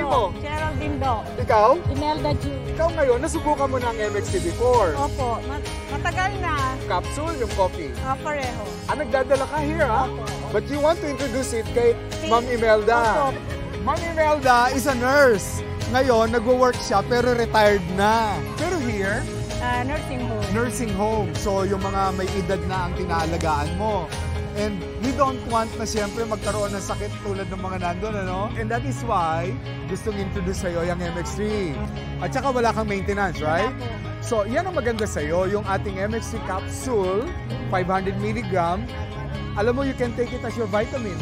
mo? Geraldine Do. Ikaw? Imelda Ju. Ikaw ngayon, nasubukan mo na ang MXT before. Opo, matagal na. Capsule, yung coffee. Pareho. Nagdadala ka here, ha? Opo. But you want to introduce it kay Ma'am Imelda. Opo. Ma'am Imelda is a nurse. Ngayon, nagwo-work siya pero retired na. Pero here, Nursing home. nursing home. So, yung mga may edad na ang tinaalagaan mo. And we don't want na siyempre magkaroon ng sakit tulad ng mga nandun, ano? And that is why gustong introduce sa'yo yung MX3. At saka wala kang maintenance, right? So, yan ang maganda sa'yo, yung ating MX3 capsule, 500 mg. Alam mo, you can take it as your vitamin.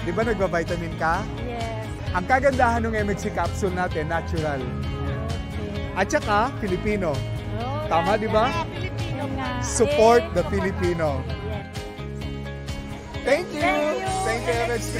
Di ba nagba-vitamin ka? Yes. Ang kagandahan ng MX3 capsule natin, natural. At saka, Filipino. Tama, di ba? Filipino nga. Support the Filipino. Yes. Thank you! Thank you, MX3!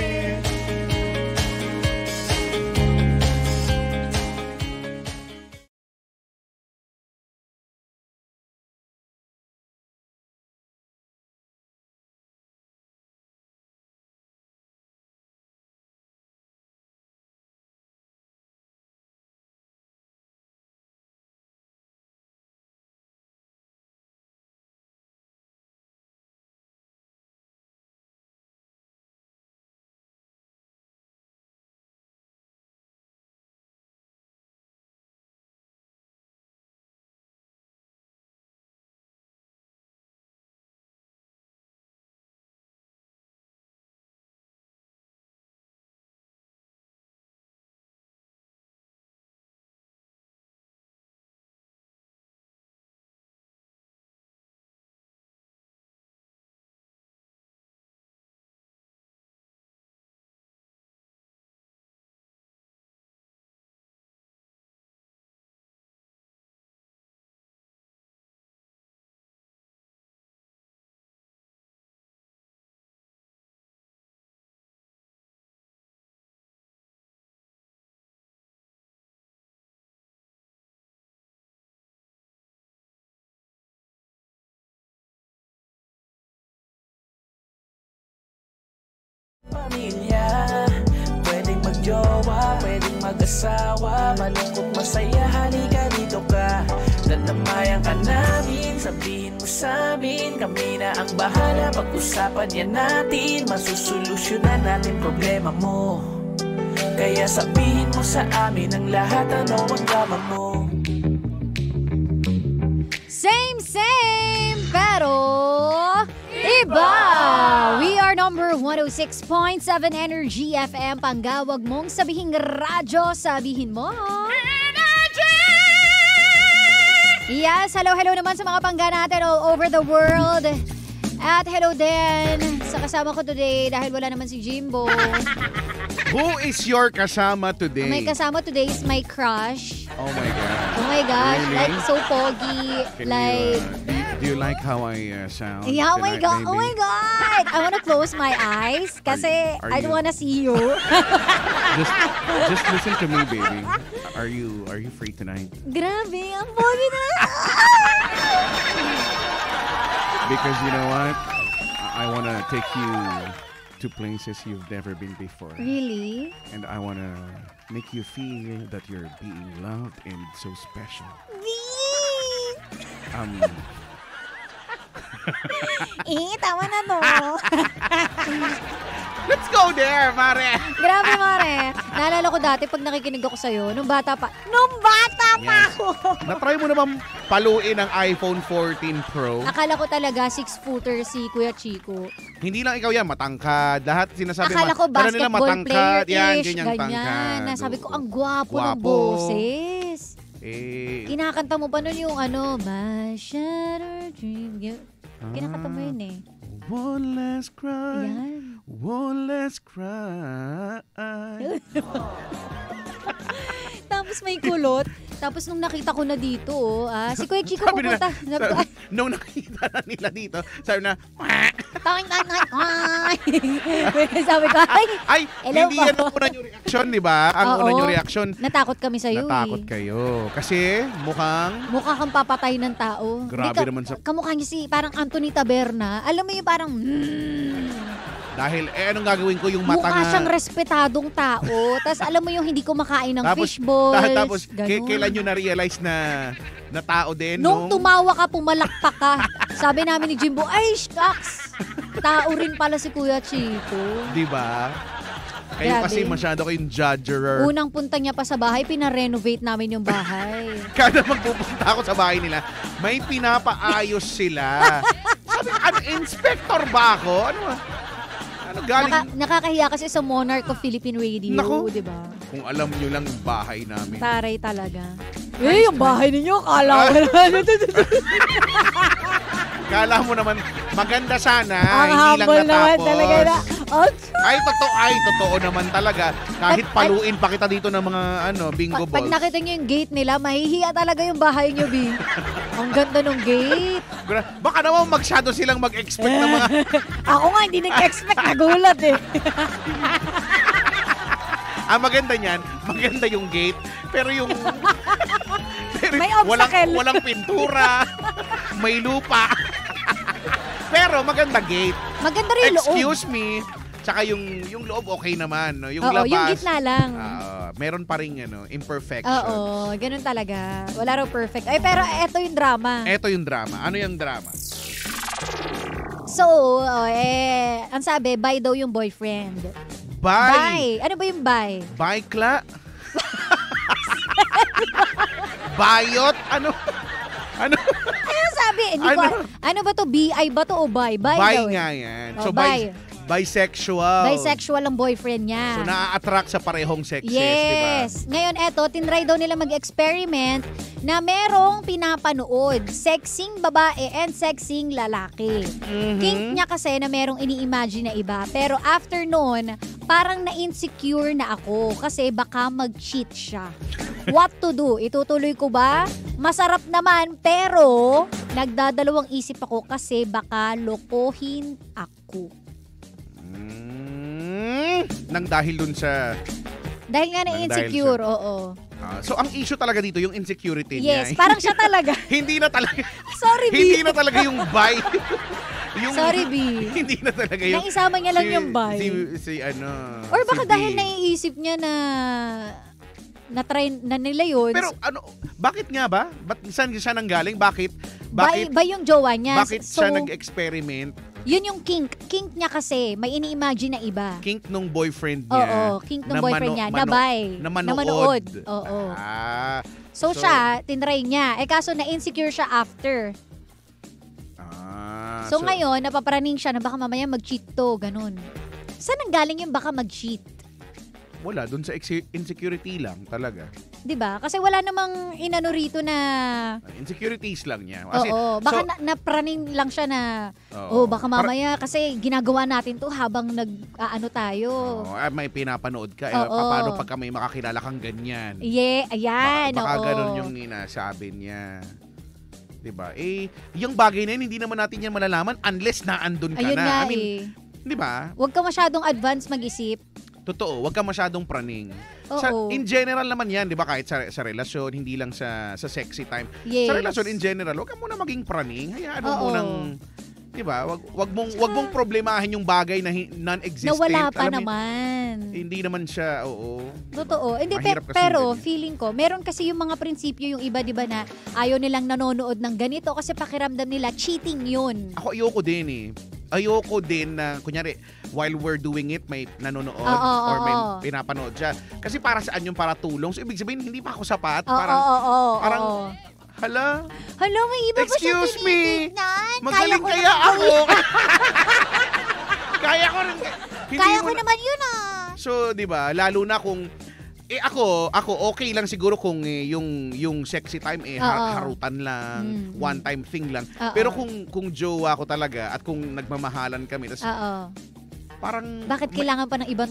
Pamilya, pwedeng magjowa, pwedeng mag-asawa, malungkot masaya, halika dito ka. Dadamayan ka namin, sabihin mo sa'min, kami na ang bahala, pag-usapan yan natin, masusolusyonan natin problema mo. Kaya sabihin mo sa amin ang lahat, ano ang drama mo. Same, pero iba! We are number 106.7 Energy FM. Panggawag mong sabihing radyo, sabihin mo Energy! Yes, hello naman sa mga pangga natin all over the world. At hello din sa kasama ko today dahil wala naman si Jimbo. Who is your kasama today? My kasama today is my crush. Oh my God. Oh my gosh, Really? like so pogi. Can like do you like how I sound? yeah, oh my tonight, God, baby? oh my God. I wanna close my eyes kasi Are I don't you- wanna see you. Just listen to me, baby. Are you free tonight? Grabe, ang pogi na. Because you know what? I wanna take you to places you've never been before. Really? And I wanna make you feel that you're being loved and so special. Tama na to. Let's go there, Mare! Grabe, Mare. Naalala ko dati pag nakikinig ako sa'yo, nung bata pa ako. Na-try mo naman paluin ang iPhone 14 Pro. Akala ko talaga 6-footer si Kuya Chico. Hindi lang ikaw yan, matangkad. Lahat sinasabi Akala ko para nila basketball matangkad. Yan, player-ish, ganyang tangkad. Nasabi ko, ang gwapo ng Gwapo. boses. Kinakanta mo pa nun yung My Shattered Dream. Kinakanta mo yun eh. One less cry. Yan. One less cry. Tapos may kulot. Tapos nung nakita ko na dito, si Kuya Chico Sabi nila- pupunta. Nung nakita na nila dito, sabi na, Sabi ko, ay, hello hindi po. yan ang una yung reaction, di ba? Ang Oo. una yung reaction, Natakot kami sa'yo natakot eh. kayo. Kasi mukhang, Mukha kang papatay ng tao. Grabe Hindi naman sa- Kamukha niya si parang Anthony Taberna. Alam mo yung parang, Dahil, anong gagawin ko yung mata Mukha nga. siyang respetadong tao. Tapos alam mo yung hindi kumakain ng Tapos- fishballs. Tapos, ganun. kailan nyo na-realize na tao din, Nung no? tumawa ka, pumalakpak ka. Sabi namin ni Jimbo, ay, shucks! Tao rin pala si Kuya Chico. Di ba? Kayo Grabe. kasi masyado kayong judgerer. Unang punta niya pa sa bahay, pinarenovate namin yung bahay. Kada magpupunta ako sa bahay nila, may pinapaayos sila. Sabi ko, ano, inspector ba ako? Ano galing? Nakakahiya kasi sa Monarch of Philippine Radio, Naku. di ba? Kung alam nyo lang yung bahay namin. Taray talaga. Yung bahay ninyo, kala ko naman. Kala mo naman, maganda sana, Ang hindi lang humble naman natapos. talaga na. Oh, Totoo naman talaga. Kahit paluin pa kita dito ng mga bingo pag balls. nakita niyo yung gate nila, mahihiya talaga yung bahay niyo, Bing. Ang ganda ng gate. Baka naman masyado silang mag-expect ng mga... Ako nga, hindi nag-expect. Nagulat eh. Maganda niyan, maganda yung gate, pero yung... pero May obstacle. walang pintura, may lupa. Pero maganda gate. Maganda rin yung loob. Excuse me, tsaka yung loob okay naman, no? Yung Oo, labas. yung gitna lang. Meron pa ring imperfection. Oo, ganun talaga. Wala raw perfect. Ay, pero eto yung drama. Eto yung drama. Ano yung drama? So, ang sabi, bye daw yung boyfriend. Bye. Ano ba yung bye? Baykla? Bayot? Ano? Ano sabi? Hindi ko, ano ba to? BI ba to o bye? Bye Bye daw. nga yan. Oh, So, bye. bisexual. Bisexual ang boyfriend niya. So, na-attract sa parehong sexes, di ba? Yes. Ngayon, eto, tinry daw nila mag-experiment na merong pinapanood. Sexing babae and sexing lalaki. Mhm. Kink niya kasi na merong ini-imagine na iba. Pero after noon, parang na-insecure na ako kasi baka mag-cheat siya. What to do? Itutuloy ko ba? Masarap naman, pero nagdadalawang isip ako kasi baka lokohin ako. Nang dahil dun sa... Dahil nga na-insecure, oo. So, ang issue talaga dito, yung insecurity niya. Yes, parang siya talaga. Hindi na talaga... Sorry, B. Hindi na talaga yung bye. Sorry, B. Hindi na talaga yung... Naisama niya lang yung bye. Si ano... Or baka si B. dahil naiisip niya na-try na nila yun. Pero ano, bakit nga ba? Saan siya nanggaling? Bakit By yung jowa niya. bakit So, siya nag-experiment? yun yung kink. Kink niya kasi, may ini-imagine na iba. Kink nung boyfriend niya. Oo, kink ng boyfriend niya. Na manood. manood. Oo. So, siya, tinry niya. Kaso na-insecure siya after. So, ngayon, napaparaning siya na baka mamaya mag-cheat to. Ganun. Saan nanggaling yung baka mag-cheat? Wala, dun sa insecurity lang talaga. 'Di ba? Kasi wala namang inano rito na Insecurities lang niya. Kasi, oo, baka napraning lang siya na baka mamaya kasi ginagawa natin to habang nag-aano tayo. May pinapanood ka. Oo. Paano pagka may makakilala kang ganyan? Yeah, ayan. Baka oo. ganun yung ninasabi niya. Diba? Yung bagay na yun, hindi naman natin yan malalaman unless naandun ka Ayun na. nga I mean, di ba? Huwag ka masyadong advance mag-isip. Totoo, wag ka masyadong praning. Oo. In general naman yan, di ba? Kahit sa relasyon, hindi lang sa sexy time. Yes. Sa relasyon in general, wag ka muna maging praning. Hayaan mo Oo. munang, di ba? Wag mong problemahin yung bagay na non-existent. Nawala pa Alam mo, naman. hindi naman siya, oo. Totoo. Hindi, Mahirap kasi pero yung ganyan. feeling ko, meron kasi yung mga prinsipyo yung iba, di ba, na ayaw nilang nanonood ng ganito kasi pakiramdam nila, cheating yun. Ako ayoko din eh. Ayoko din na, kunyari, while we're doing it, may nanonood or may pinapanood siya. Kasi para saan yung para tulong? So, ibig sabihin, hindi pa ako sapat. Parang, hala, Hala, may iba pa siya excuse me, tinitignan. magaling ko kaya naman ako. Kaya ko rin. Kaya ko naman yun So, di ba, lalo na kung, ako okay lang siguro kung yung sexy time harutan lang, one time thing lang. Pero kung jowa ko talaga at kung nagmamahalan kami, tas parang bakit kailangan pa ng ibang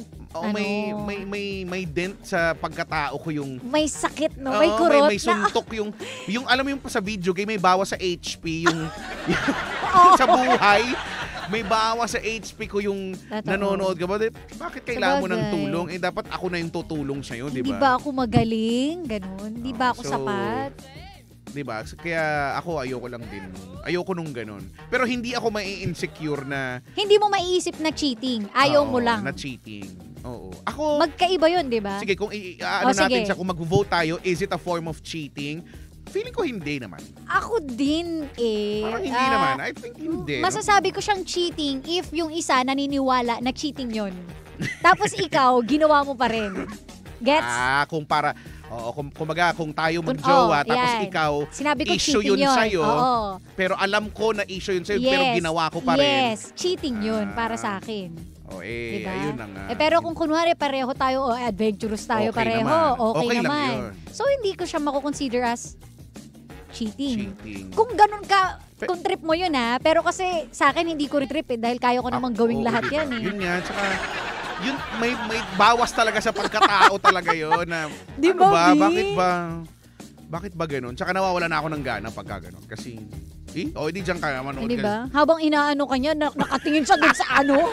may dent sa pagkatao ko yung may sakit, no? May kurot may suntok yung alam mo yung sa video game may bawas sa HP yung sa buhay. May bawa sa HP ko yung nanonood ka ba? Bakit kailangan mo ng tulong? Dapat ako na yung tutulong sa'yo, di ba? Hindi ba ako magaling? Ganun. Hindi ba ako sapat? Diba? Kaya ako ayoko lang din. Ayoko nung ganun. Pero hindi ako mai-insecure na Hindi mo maiisip na cheating. Ayaw mo lang. na cheating. Oo. Ako, Magkaiba yun, di ba? sige, kung sige. natin sa kung mag-vote tayo, is it a form of cheating? Feeling ko hindi naman. Ako din eh. Parang hindi naman. I think hindi. No? Masasabi ko siyang cheating if yung isa naniniwala na cheating yun. Tapos ikaw, ginawa mo pa rin. Gets? Kung para, kumbaga, kung tayo mag-jowa, tapos yan. ikaw, Sinabi ko issue cheating yun sa'yo, Oo. pero alam ko na issue yun sa'yo, pero ginawa ko pa rin. Yes, cheating yun para sa akin. Diba? Ayun na nga. Pero kung kunwari pareho tayo, adventurous tayo Okay pareho, naman. okay Okay lang naman. yun. So, hindi ko siya makukonsider as cheating. Kung ganun ka, kung trip mo yun pero kasi sa akin hindi ko trip dahil kaya ko namang gawing lahat diba? yan Yun nga, tsaka, yun, may bawas talaga sa pagkatao talaga yun na, Di ano ba, ba, Bi? bakit ba ganun? Tsaka nawawala na ako ng gana pagka ganun. Kasi, hindi dyan ka manood. Hindi ba? Habang inaano ka niya, nakatingin siya dun sa ano.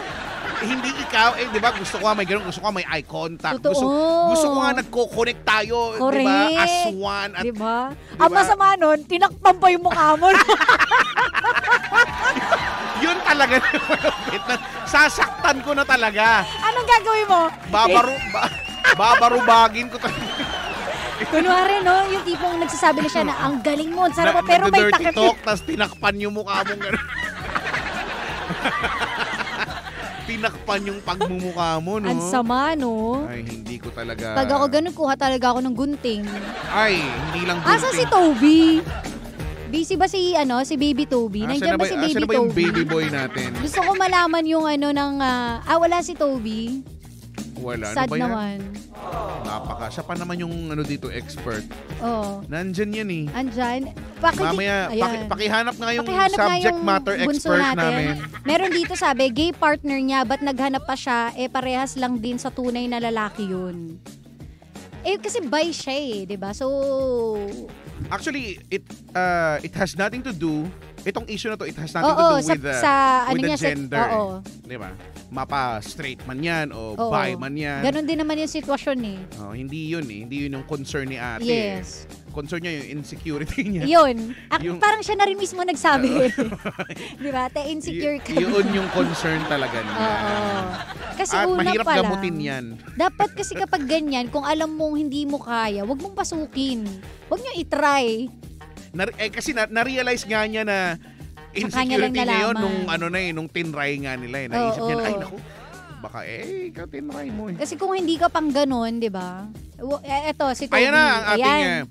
Hindi ikaw, di ba? Gusto ko may ganun, gusto ko may eye contact. Totoo. Gusto ko nga nagko-connect tayo, di ba? As one. At, Diba? diba? Ang masama nun, tinakpan pa yung mukha mo. yun talaga na malupit. Sasaktan ko na talaga. Anong gagawin mo? Babarubagin ko talaga. Kunwari, no? Yung tipong nagsasabi na siya na ang galing mo, sarap mo, pero may Nagda-dirty takip. talk, tas tinakpan yung mukha mong gano'n. Tinakpan yung pagmumukha mo, no? Ang sama, no? Ay, hindi ko talaga. Pag ako ganun, kuha talaga ako ng gunting. Ay, hindi lang gunting. Asa si Toby? Busy ba si Baby Toby? Nandiyan ba si Baby Asan na ba yung Toby? baby boy natin? Gusto ko malaman yung wala si Toby. Wala. Sad ano ba yan? naman. Siya pa naman yung ano dito, expert. Oo. Nandyan yan eh. Andyan. Mamaya, pakihanap nga yung Pakihanap nga subject yung matter bunso expert natin. namin. Meron dito sabi, gay partner niya, ba't naghanap pa siya, parehas lang din sa tunay na lalaki yun. Kasi bi siya di ba? So, Actually, it has nothing to do, itong issue na to, it has nothing to do with the gender. Oo. Di ba? Mapa straight man yan o Oo. bi man yan. Ganon din naman yung sitwasyon Hindi yun eh. Hindi yun yung concern ni ate. Yes. Concern niya yung insecurity niya. Yun. Yung- Parang siya na rin mismo nagsabi. Di ba? Insecure ka. Yun yung concern talaga niya. Oo. Kasi At una mahirap pa lang, gamutin yan. dapat kasi kapag ganyan, kung alam mong hindi mo kaya, wag mong pasukin. Wag nyo itry. Kasi na-realize nga niya na Sa kanya lang insecurity niya yun nalaman. nung tinry nga nila. Naisip Oo. niya na, ay naku, baka ikaw tinry mo eh. Kasi kung hindi ka pang ganun, di ba? Eto, si Toby. Ayan na ang ating, Ayan.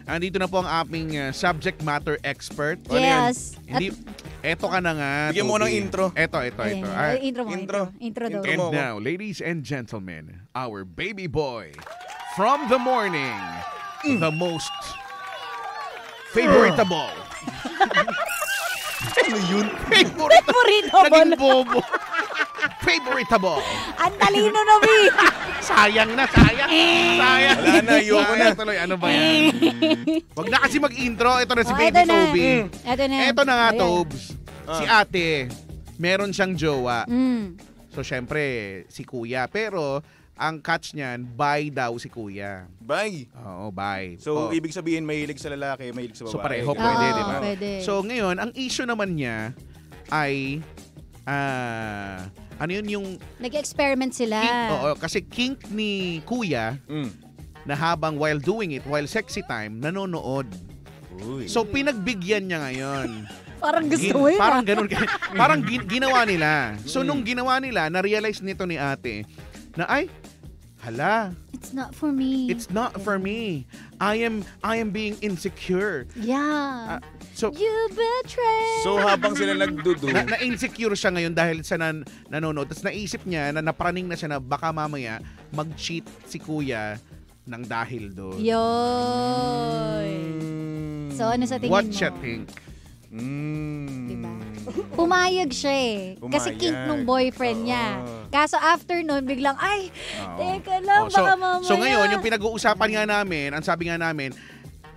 andito na po ang aming subject matter expert. Yes. Eto ka na nga. Bigyan mo Toby. ng intro. Ito. Ayan. Intro mo. Intro daw. Intro And mo ako. now, ladies and gentlemen, our baby boy from the morning, the most favoritable. Ano yun? Favoritable. Naging bobo. Favoritable. Ang talino na, Mi. Sayang na, sayang. Sayang. Wala na, ayoko na. Tuloy, ano ba yan? Wag na kasi mag-intro. Ito na si Baby Eto na. Toby. Eto na. Eto na nga, Ayan. Tobes. Si ate, meron siyang jowa. Mm. So, syempre, si kuya. Pero, ang catch niyan, bi daw si kuya. Bye. Oo, bi. So, Oh. ibig sabihin, mahilig sa lalaki, mahilig sa babae. So, pareho Ganun. pwede, Oo, di ba? pwede. So, ngayon, ang issue naman niya ay, ano yun yung, Nag-experiment sila. oo, kasi kink ni kuya Mm. na habang while doing it, while sexy time, nanonood. Uy. So, pinagbigyan niya ngayon. Parang gusto mo yun. Parang ganun. Parang ginawa nila. So, nung ginawa nila, na-realize nito ni ate na, ay, hala, It's not for me. it's not for me. I am being insecure. Yeah. So, You betray. So, habang sila nagdudu, na-insecure siya ngayon dahil sa nanonood. Tapos naisip niya na napraning na siya na baka mamaya mag-cheat si kuya ng dahil doon. Yoy. So, ano sa tingin What mo? siya think? Diba? Pumayag siya Kasi Pumayag. kink nung boyfriend niya. Oo. Kaso after nun, biglang, ay, Oo. teka lang, Oh, baka mamaya. so ngayon, yung pinag-uusapan nga namin, ang sabi nga namin,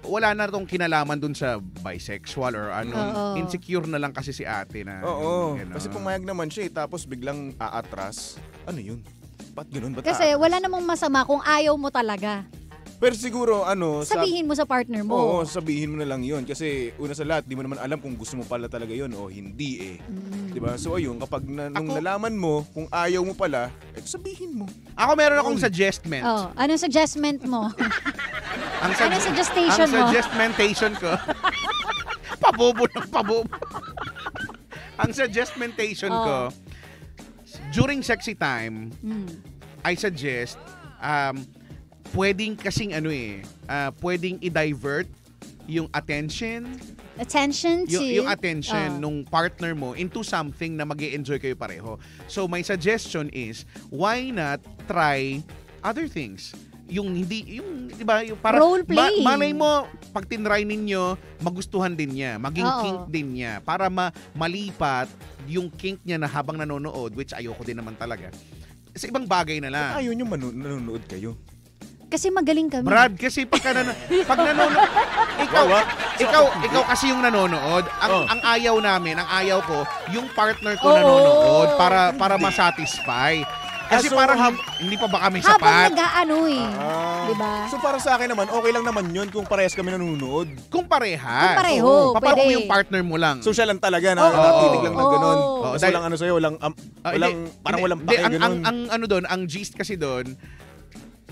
wala na tong kinalaman dun sa bisexual or ano. Oo. Insecure na lang kasi si ate na. oo. Gano'n. Kasi pumayag naman siya tapos biglang aatras. Ano yun? Ba't ganun? Ba't Kasi aatras? wala namang masama kung ayaw mo talaga. Pero siguro, Sabihin mo sa partner mo. Oo, sabihin mo na lang yun. Kasi una sa lahat, di mo naman alam kung gusto mo pala talaga yun o hindi eh. Diba? So ayun, kapag nung nalaman mo, kung ayaw mo pala, sabihin mo. Ako meron akong suggestment. Oh, anong suggestment mo? Anong suggestation ang mo? suggestmentation ko. Pabobo ng pabobo. Ang suggestmentation ko, during sexy time, I suggest, pwedeng kasing pwedeng i-divert yung attention to... yung attention nung partner mo into something na mag-e-enjoy kayo pareho. So my suggestion is, why not try other things? Yung hindi, yung, di ba, yung para role play. Malay mo, pag tinry ninyo, magustuhan din niya, maging kink din niya, para malipat yung kink niya na habang nanonood, which ayoko din naman talaga. Sa ibang bagay na lang. Ayaw nyo nanonood kayo. Kasi magaling kami. Brad, kasi pag nanonood, ikaw kasi yung nanonood. Ang ayaw namin, ang ayaw ko, yung partner ko nanonood para masatisfy. Kasi parang hindi pa ba kami habang sapat? Diba? So para sa akin naman, okay lang naman yun kung parehas kami nanonood. Kung parehas. Kung pareho, Paano pwede. kung yung partner mo lang? So siya lang talaga na natitig lang ng ganun. So dahil- walang sa'yo, parang walang Hindi, pake ganun. ang gist kasi doon,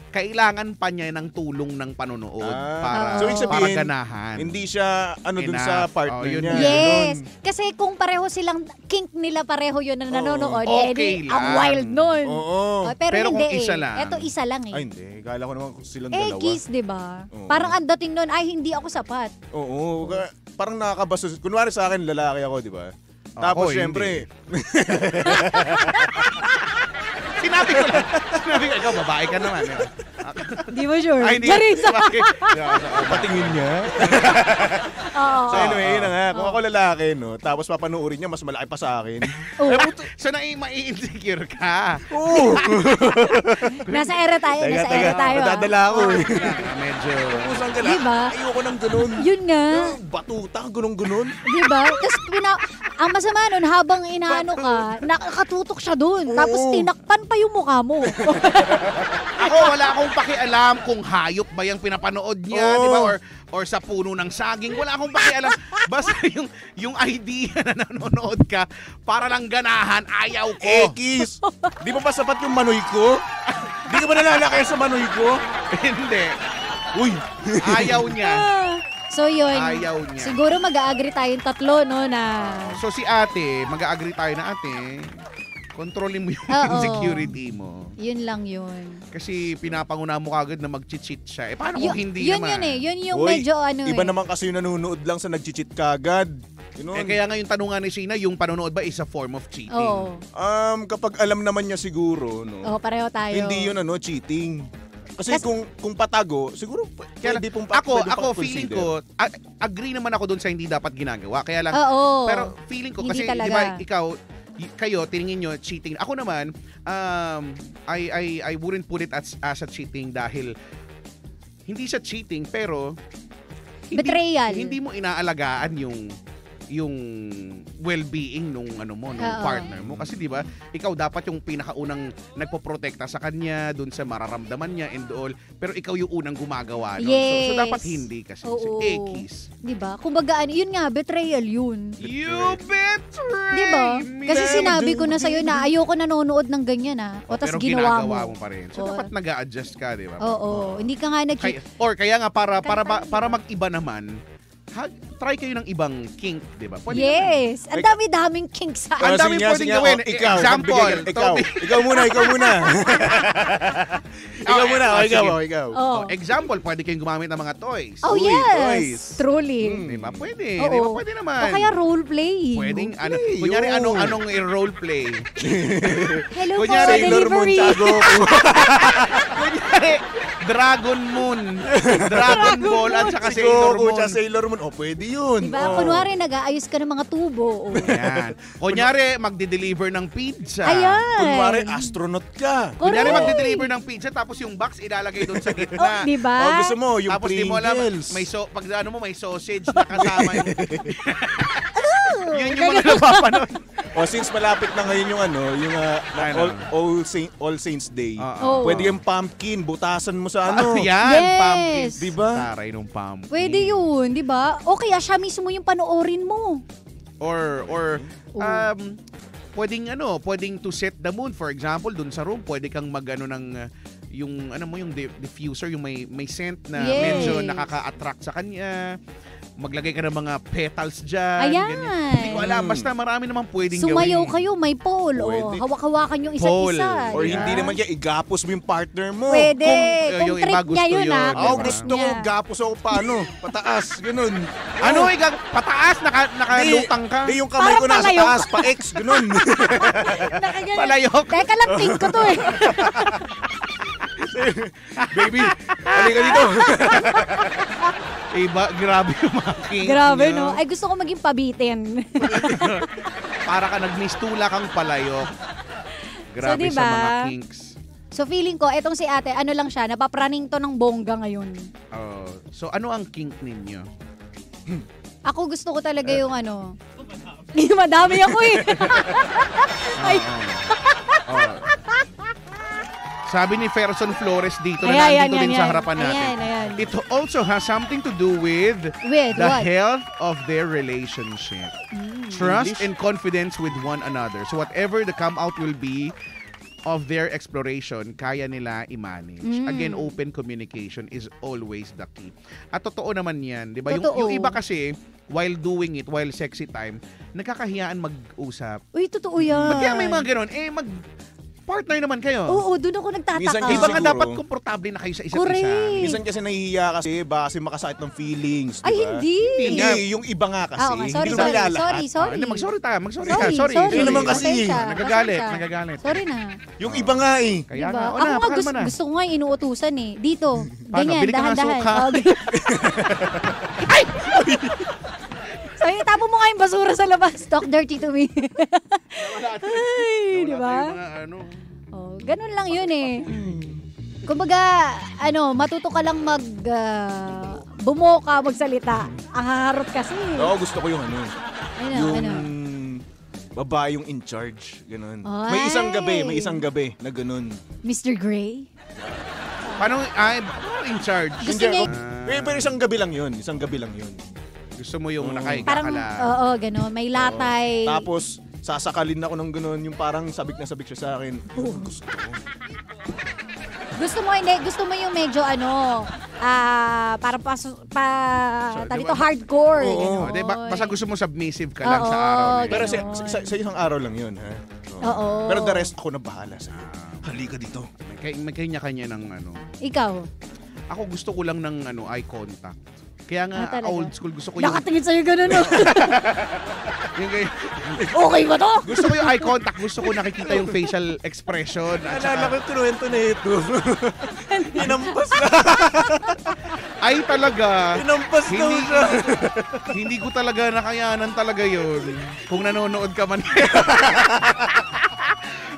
kailangan pa niya ng tulong ng panonood para, So, ibig sabihin, para ganahan. Hindi siya dun sa Enough. partner Yun niya. yun. Yes. Kasi kung pareho silang kink nila pareho yun na nanonood, okay edi ang lang. wild nun. Oo. Pero kung hindi isa lang. Ito isa lang Ay, hindi. Kala ko naman silang Eh, dalawa. kiss, diba? Oo. Parang ang dating nun, ay, hindi ako sapat. Oo. Parang nakakabasto. Kunwari sa akin, lalaki ako, di ba? Tapos, syempre, Sinabi ko, ikaw, babae ka naman. Di ba sure? Ay, hindi. Charissa. patingin niya. Oo. So anyway, yun na nga. Kung ako lalaki, no, tapos papanoorin niya, mas malaki pa sa akin. So, mai-insecure ka. Oo. Nasa era tayo, nasa era tayo. Nadadala ako eh. Medyo. Pusang ka Diba? Ayoko ng ganun. Yun nga. Batuta, ganun-ganun. Diba? Tapos ang masama nun, habang inaano ka, nakatutok siya dun. Tapos tinakpan pa yung mukha mo. Ako, wala akong pakialam kung hayop ba yung pinapanood niya, di ba? Or sa puno ng saging. Wala akong pakialam. Basta yung idea na nanonood ka, para lang ganahan, ayaw ko. Kiss. Di ba sapat yung manoy ko? Di ka ba nalalaki sa manoy ko? Hindi. Uy. Ayaw niya. So yun, Ayaw niya. siguro mag-a-agree tayong tatlo, no, na... So si ate, mag-a-agree tayo na ate, kontrolin mo yung insecurity mo. Yun lang yun. Kasi pinapanguna mo kagad na mag-cheat siya. Eh paano kung hindi yun naman? Yun yun yung Uy, medyo ano iba naman kasi yung nanonood lang sa nag-cheat kagad. Eh kaya nga yung tanungan ni Sheena, yung panonood ba is a form of cheating? Oo. Kapag alam naman niya siguro, no. Pareho tayo. Hindi yun cheating. Kasi kung patago, siguro pwede pong ako feeling ko, agree naman ako dun sa hindi dapat ginagawa. Kaya lang, pero feeling ko, Hindi kasi talaga. di ba kayo, tiningin nyo, cheating. Ako naman, I wouldn't put it as a cheating dahil hindi siya cheating, pero Betrayal. Hindi mo inaalagaan yung well-being nung partner mo, kasi 'di ba ikaw dapat yung pinakaunang nagpoprotekta sa kanya dun sa mararamdaman niya and all, pero ikaw yung unang gumagawa nun. Yes. So dapat hindi kasi kiss. 'Di ba? Kumbaga yun nga, betrayal yun. You betray 'Di ba? me. Kasi sinabi ko na sa'yo na ayoko nanonood ng ganyan Pero tas ginawa ginagawa mo pa rin. So dapat nag-a-adjust ka, 'di ba? Oo. Hindi ka nga Kaya nga para mag-iba naman, try kayo ng ibang kink, di ba? Pwede yes. Ang dami-daming kinks sa Ang dami pwedeng gawin. Example. Ikaw muna. Ikaw. Example, pwede kayong gumamit ng mga toys. Oh, Uy, yes. toys. Di Truly. ba? Pwede. Oo. Di ba? Pwede naman. O kaya role play. Pwedeng, kunyari, anong role play? Hello po, Kunyari, Sailor Moon, delivery. Kunyari, Dragon Moon. Dragon Ball at saka Sailor Moon. Sailor Moon. Pwede yun. Diba? Kunwari, nag-aayos ka ng mga tubo. Yan. Kunyari, magde-deliver ng pizza. Ayan. Kunwari, astronaut ka. Kunyari, Correct. magde-deliver ng pizza tapos yung box ilalagay doon sa gitna. Diba? Gusto mo, yung Tapos di mo alam, Pringles. pag may sausage na kasama yung... Yun yung mga napapanood. O since malapit na ngayon yung All Saints Day, pwede yung pumpkin, butasan mo sa Yan, Yes. pumpkin. Diba? Taray nung pumpkin. Pwede yun, di ba? O kaya siya mismo yung panoorin mo. Or pwedeng to set the mood. For example, dun sa room, pwede kang mag-ano ng yung diffuser, yung may scent na medyo nakaka-attract sa kanya. Maglagay ka ng mga petals dyan. Ayan. Ganyan. Hindi ko alam. Basta marami naman pwedeng Sumayaw gawin. kayo, may pole. O, Pwede. hawak-hawakan yung isa't Pole. isa. Or di ba? hindi naman yan, igapos mo yung partner mo. Pwede. Kung yung iba trip gusto niya yun, yun. ha? Diba? Ako Kung gusto trip ko, niya. gapos ako paano? Pataas, ganun. Ano, pataas, nakalutang ka. Hindi, yung kamay ko Parang nasa palayok. taas, pa-X, ganun. Nakaganyan. Palayok. Teka lang, think ko to eh. Baby, halika dito. Grabe yung mga king. Grabe, niya. no? Ay, gusto ko maging pabitin. Para ka nagmistula kang palayok. Grabe diba? sa mga kinks. So, feeling ko, etong si ate, ano lang siya, napapraning to ng bongga ngayon. So, ano ang kink ninyo? Ako gusto ko talaga yung ano. Madami ako eh. Ay. Sabi ni Ferson Flores dito na Ayan, nandito ayan, din sa ayan. harapan natin. Ayan. It also has something to do with With the what? health of their relationship. Trust and confidence with one another. So whatever the come out will be of their exploration, kaya nila i-manage. Again, open communication is always the key. At totoo naman yan, di ba? Yung iba kasi, while doing it, while sexy time, nagkakahiyaan mag-usap. Uy, totoo yan. Ba't kaya may mga ganun? Partner naman kayo. Oo, doon ako Minsan nagtataka. kasi Iba nga siguro. dapat komportable na kayo sa isa't Correct. isa. Minsan kasi nahihiya kasi makasakit ng feelings, Ay, diba? hindi. Hindi, yung iba nga kasi. Nga, sorry, hindi naman sorry, lalahat. sorry. Hindi, mag-sorry tayo. Mag-sorry ka. Sorry. Sorry. Hindi naman kasi. Pasensya, Nagagalit, pasensya. nagagalit. Sorry na. Yung iba nga eh. Kaya Diba? nga, Ako nga pakalma na. gusto ko nga inuutusan eh. Dito. Paano? Ganyan, Bili ka nga dahan-dahan. suka. Oh, ganyan. So, itapo mo nga yung basura sa labas. Talk dirty to me. Ay, di ba? Oh, ganun lang yun eh. Kumbaga, matuto ka lang bumoka, magsalita. Ang haharap kasi. Oo, gusto ko yung Ano? babae yung in charge, ganun. Ay. May isang gabi na ganun. Mr. Gray? Paano, in charge? Gusto niya, Pero isang gabi lang yun. Gusto mo yung nakahiga parang, ka lang. oo, gano'n. May latay. Tapos, sasakalin ako ng ganun, yung parang sabik na sabik siya sa akin. Gusto ko. Gusto mo yung medyo parang hardcore. Oo. Ganon. Basta gusto mo submissive ka lang Oo, sa araw na yun. Pero Ganon. sa isang araw lang yun, ha? Oo. Pero the rest, ako na bahala sa'yo. Halika dito. May kanya-kanya ng Ikaw? Ako gusto ko lang ng eye contact. Kaya nga, Talaga? old school, gusto ko yung... Nakatingin sa'yo gano'n, no? Okay ba to? Gusto ko yung eye contact. Gusto ko nakikita yung facial expression. At Alala ko yung kinuwento na ito. Hinampas na. ay talaga. Hinampas na siya. Hindi ko talaga nakayanan talaga yun. Kung nanonood ka man.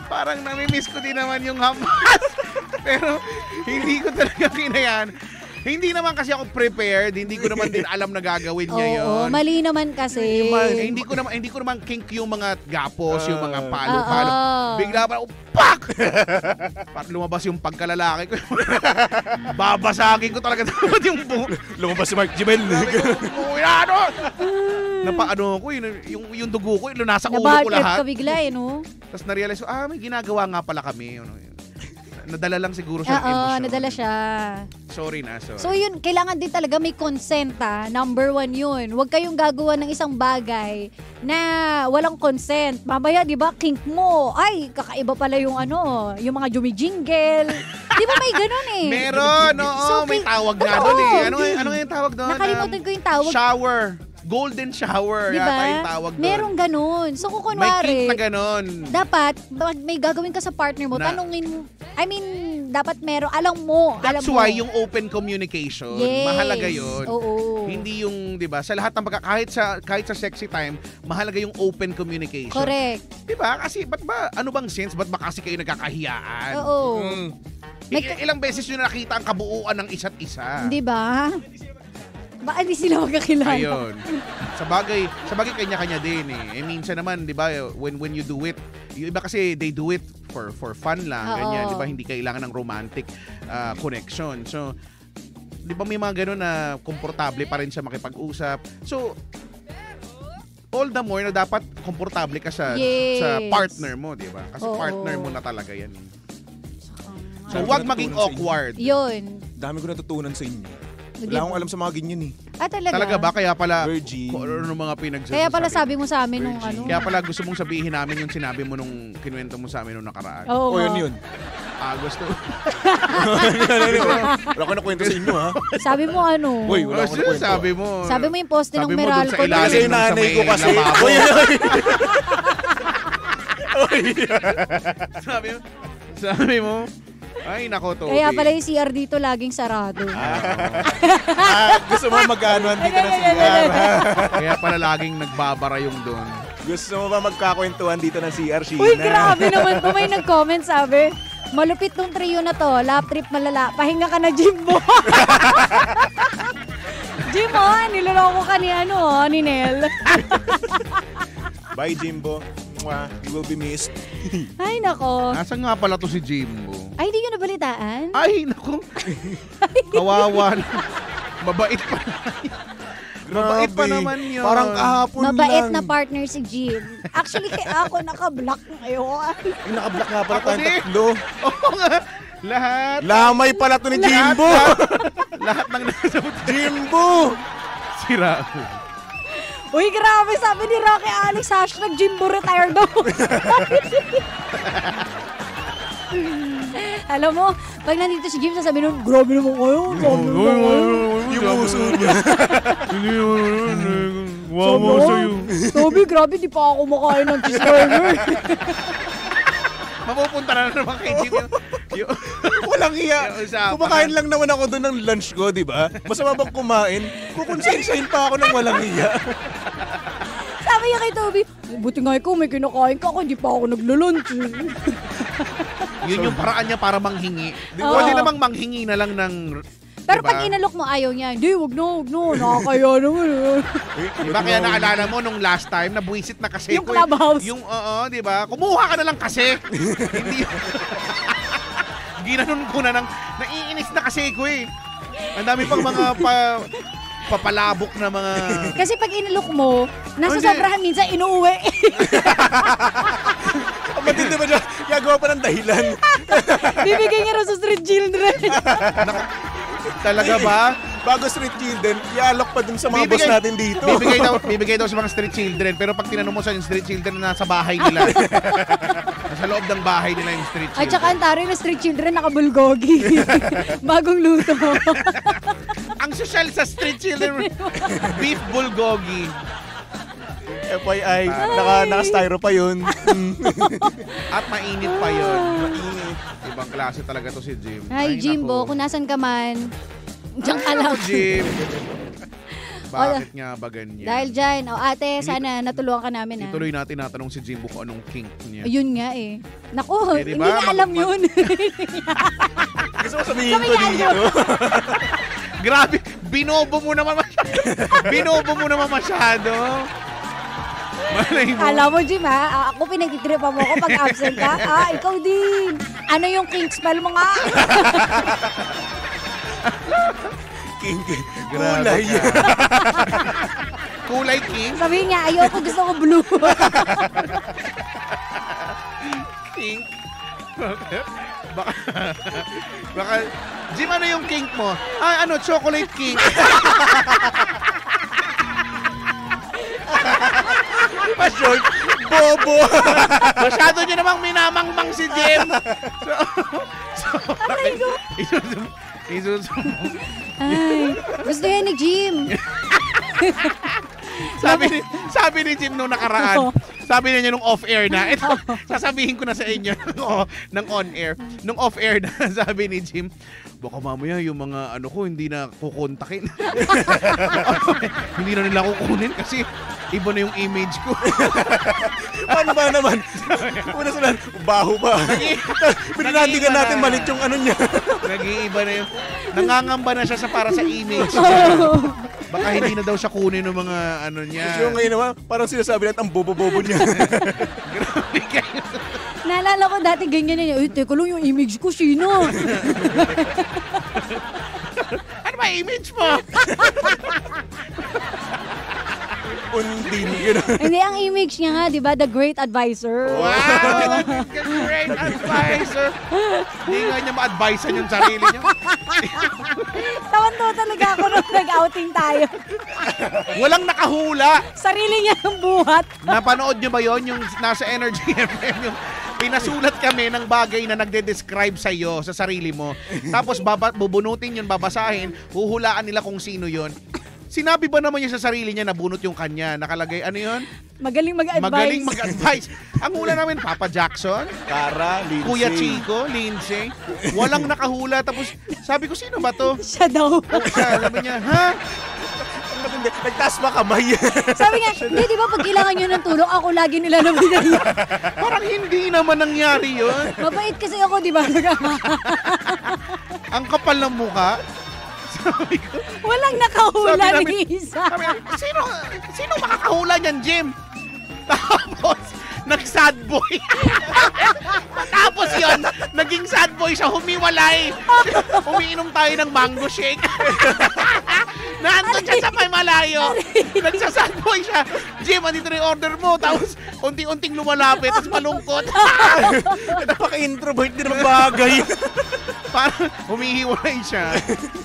Parang namimiss ko din naman yung hamas. Pero hindi ko talaga kinayan. Hindi naman kasi ako prepared, hindi ko naman din alam na gagawin niya Oo, yun. mali naman kasi. Hindi ko naman kink yung mga gapos, yung mga palo-palo. Oo. Bigla pa, pak! Parang lumabas yung pagkalalaki ko. Babasagin ko talaga yung buhok. Lumabas si Mark Jimel. Napaano ko, yung dugo ko, nasa ulo Nabad ko trip lahat. ka bigla eh, no? Tapos na-realize ko, may ginagawa nga pala kami. Nadala lang siguro siya ng Oo, emosyon. nadala siya. Sorry na, sorry. So yun, kailangan din talaga may consent Number 1 yun. Huwag kayong gagawa ng isang bagay na walang consent. Mamaya, di ba, kink mo. Ay, kakaiba pala yung yung mga jumijingle. Di ba may ganun eh? Meron, oo. So, may tawag nga totoo. doon eh. Ano nga yung tawag doon? Nakalimutan ko yung tawag. Shower. Golden shower. Di Yata ba? yung tawag doon. Merong ganun. So kung May kunwari, kink na ganun. dapat, may gagawin ka sa partner mo, tanungin mo. I mean, dapat meron, alam mo. That's why yung open communication, Yes. mahalaga yun. Oo. Hindi yung, di ba, sa lahat ng kahit sa sexy time, mahalaga yung open communication. Correct. Di ba? Kasi, ba't ba, ano bang sense? Ba't ba kasi kayo nagkakahiyaan? Oo. May Ilang beses nyo nakita ang kabuuan ng isa't isa? Di ba? Baka hindi sila magkakilala. Ayun. Sa bagay kanya-kanya din eh. Minsan naman, 'di ba, when you do it, yung iba kasi they do it for fun lang, ganyan, 'di ba? Hindi kailangan ng romantic connection. So, 'di ba may mga gano'n na komportable pa rin siya makipag-usap. So, all the more na dapat komportable ka sa partner mo, 'di ba? Kasi partner mo na talaga 'yan. So, huwag maging awkward. Yun. Dami ko natutunan sa inyo. Wala akong alam sa mga ganyan eh. Talaga? Talaga ba? Kaya pala, Virgin. ano mga pinagsasabi? Kaya pala sabi mo sa amin nung ano. Kaya pala gusto mong sabihin namin yung sinabi mo nung kinuwento mo sa amin nung nakaraan. Oo. Yun. Gusto. Wala ko nakwento sa inyo, ha? Sabi mo ano. Uy, wala ko nakwento. Sabi mo yung poste ng Meralco. Sabi mo dun sa ilalim Kasi nung sa nanay may ko kasi. lababo. Uy. Sabi mo, ay nako to. Kaya pala yung CR dito laging sarado. Gusto mo mag-anuan dito ng CR, ha? Kaya pala laging nagbabara yung doon. Gusto mo ba magkakwentuhan dito ng CR, Sheena? Uy, grabe naman po. May nag-comment sabi, malupit tong trio na to. Lap trip malala. Pahinga ka na, Jimbo. Jimbo, niloloko ka ni Nel. Bye, Jimbo. Mwah. You will be missed. Ay, nako. Nasaan nga pala to si Jimbo? Ay, hindi nyo nabalitaan? Ay, nako. Kawawa. Mabait pa. Mabait pa naman yun. Parang kahapon Mabait lang. na partner si Jim. Actually, kaya ako naka-block ngayon. Ay, nakablock nga pala Ako tayong din. tatlo. Oo nga. Lahat. Lamay pala to ni Jimbo. Lahat ng nasa Jimbo! sira. Uy, grabe. Sabi ni Rocky Alex, #Jimbo retired daw. Alam mo, pag nandito si Jim, sasabihin nun, grabe naman kayo. Grabe naman kayo. Yung uso niya. Hindi yun. Wawa sa'yo. Sabi, grabe, di pa ako makain ng cheeseburger. Mapupunta na naman kay Jim. Walang hiya. Yung usapan. Kumakain lang naman ako doon ng lunch ko, di ba? Masama bang kumain? Kukonsensahin pa ako ng walang hiya. Sabi niya kay Toby, buti nga ikaw, may kinakain ka ako, hindi pa ako naglo-lunch. Yun yung paraan niya para manghingi. Oo. Pwede namang manghingi na lang ng... Pero diba? pag inalok mo, ayaw niya. Hindi, wag no, nakakaya naman. Diba kaya naalala mo nung last time na buwisit na kasi Yung clubhouse. Yung, di ba? Kumuha ka na lang kasi. Hindi. Ginanon ko na naiinis na kasi ko eh. Ang dami pang mga papalabok na mga... Kasi pag inalok mo, nasa Hindi. sobrahan minsan inuuwi. Matindi ba siya? Gagawa pa ng dahilan. Bibigay niya raw sa street children. Talaga ba? Bago street children, ialok pa dun sa mga boss natin dito. Bibigay daw sa mga street children. Pero pag tinanong mo sa yung street children na nasa bahay nila. Nasa loob ng bahay nila yung street children. At saka ang tari ng street children nakabulgogi. Bagong luto. Ang social sa street children, beef bulgogi. FYI, naka-styro pa yun. At mainit pa yun. Mainit. Ibang klase talaga to si Jim. Ay, Jimbo, kung nasan ka man, diyan ka lang. Jim. Bakit nga ba ganyan? Dahil dyan, ate, sana natulungan ka namin. Ituloy natin natanong si Jimbo kung anong kink niya. Ayun nga eh. Naku, Eh, diba? hindi niya alam yun. Gusto mo sabihin ko dito? Grabe, binobo mo naman masyado. Malay mo. Alam mo, Jim, ha? Ako pinagtitripan mo ako pag absent ka. Ikaw din. Ano yung kink spell mo nga? Kink. Grabe Kulay. ka. Kulay king? Sabihin niya, ayoko, gusto ko blue. Kink? Baka, Jim, ano yung kink mo? Chocolate kink. Pasyon. Bobo. Masyado niyo namang minamangmang si Jim. Aray ko. Isusumo. Ay, gusto yan ni Jim. Sabi ni Jim nung nakaraan, sabi niya nung off-air na, ito, sasabihin ko na sa inyo ng on-air. Nung off-air na, sabi ni Jim, baka mamaya yung mga hindi na kukontakin. Hindi na nila kukunin kasi Iba na yung image ko. Paano ba naman? Una sa lahat, baho ba? Pinanandingan natin malit yung ano niya. Nag-iiba na yung... Nangangamba na siya para sa image. Baka hindi na daw siya kunin ng mga ano niya. So ngayon naman, parang sinasabi natin ang bobo-bobo niya. Grabe kayo. Naalala ko dati ganyan na niya. Teka lang yung image ko, sino? Ano ba image mo? Undin, gano'n. Hindi, ang image niya nga, di ba? The Great Advisor. Wow! Great advisor! Hindi nga niya ma-advisean yung sarili niya. Tawan-tawa talaga ako nung nag-outing tayo. Walang nakahula. Sarili niya ang buhat. Napanood niyo ba yon yung nasa Energy FM? Yung pinasulat kami ng bagay na nagde-describe sa iyo, sa sarili mo. Tapos bubunutin yun, babasahin, huhulaan nila kung sino yon. Sinabi ba naman niya sa sarili niya na bunot yung kanya? Nakalagay, ano yun? Magaling mag-advise. Magaling mag-advise. Ang hula namin, Papa Jackson, Cara, Lindsay. Kuya Chico, Lindsay. Walang nakahula. Tapos sabi ko, sino ba to? Siya daw. Sabi niya, ha? Nagtaas ba kamay? Sabi niya, hindi, di ba pag kailangan nyo ng tulong, ako lagi nila nang binaya. Parang hindi naman nangyari yun. Mabait kasi ako, di ba? Ang kapal ng mukha. Sabi ko, Walang nakahula Sabi ni namin- isa. sino makakahula niyan, Jim? Tapos, nag-sad boy. Tapos yun, naging sad boy siya, humiwalay. Umiinom tayo ng mango shake. Nandun siya sa may malayo. Nagsasad boy siya. Jim, andito na yung order mo. Tapos, unti-unting lumalapit. Tapos malungkot. Napaka-introvert din ng bagay. Parang humihiwalay siya.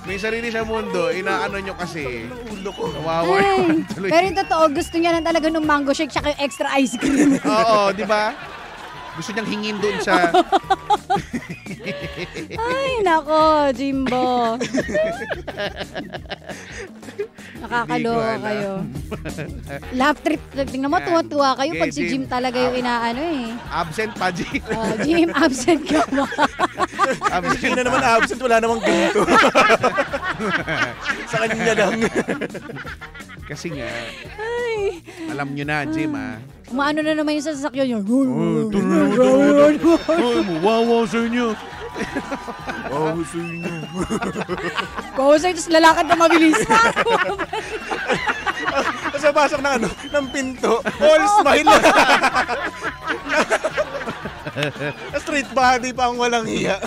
May sarili siya mundo. Inaano nyo kasi. Ulo ko. Nawawa Ay, naman tuloy. pero yung totoo, gusto niya na talaga ng mango shake tsaka yung extra ice cream. Oo, di ba? Gusto niyang hingin doon sa... Ay, nako, Jimbo. Nakakaloka Hindi ko kayo. Laugh trip. Tingnan mo, Yan. tuwa-tuwa kayo pag Okay, si Jim Jim. talaga yung inaano eh. Absent pa, Jim. Jim, absent ka ba? Hindi na naman absent, wala namang ganito. Sa kanya lang. Kasi nga, Ay, alam nyo na, Jim, ah. umaano na naman yung sasakyan niya. Ay, mawawa sa inyo. Oh, sa inyo. Kausay, tapos lalakad na mabilis. Kasi pasok ng ano, ng pinto. All smile. Street body pa ang walang hiya.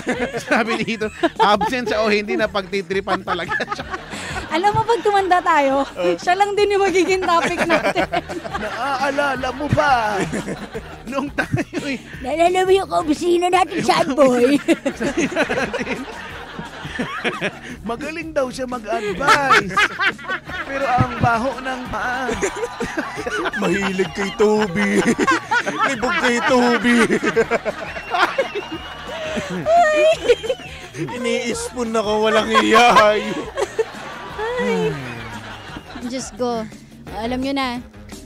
Sabi dito, absent sa o hindi na pagtitripan talaga siya. Alam mo, pag tumanda tayo, siya lang din yung magiging topic natin. Naaalala mo ba? Nung tayo'y Nalala mo yung kabusina natin, sad boy. magaling daw siya mag-advise. Pero ang baho ng paa. Mahilig kay Toby. Libog kay Toby. Ini-spoon ako, walang hiya. Diyos ko. Alam nyo na.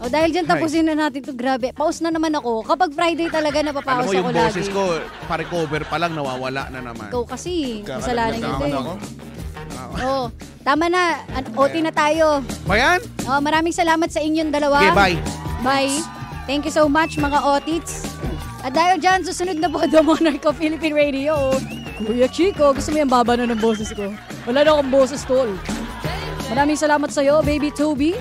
O dahil dyan tapusin na natin to. Grabe. Pause na naman ako. Kapag Friday talaga Alam napapaus mo ako yung lagi. boses ko, pa-recover pa lang, nawawala na naman. Ikaw kasi. Kasalanan nyo din. ako. Oo. Tama na. OT na tayo. Bayan? Maraming salamat sa inyong dalawa. Okay, bye. Bye. Thank you so much mga otits. At dahil dyan, susunod na po The Monarch of Philippine Radio. Kuya Chico, gusto mo yung baba na ng boses ko? Wala na akong boses, tol. Maraming salamat sa'yo, Baby Toby.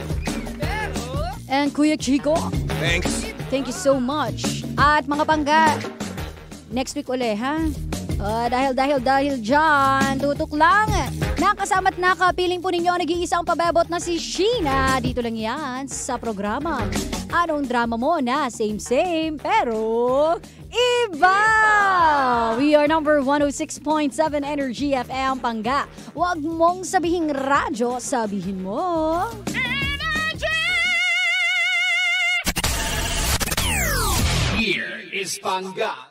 And Kuya Chico. Thanks. Thank you so much. At mga pangga, next week uli, ha? Dahil dyan, tutok lang. Nakasama't nakapiling po ninyo ang nag-iisang pabebot na si Sheena. Dito lang yan sa programa. Anong drama mo na same pero iba? We are number 106.7 Energy FM Pangga. Huwag mong sabihing radyo, sabihin mo. Here is Pangga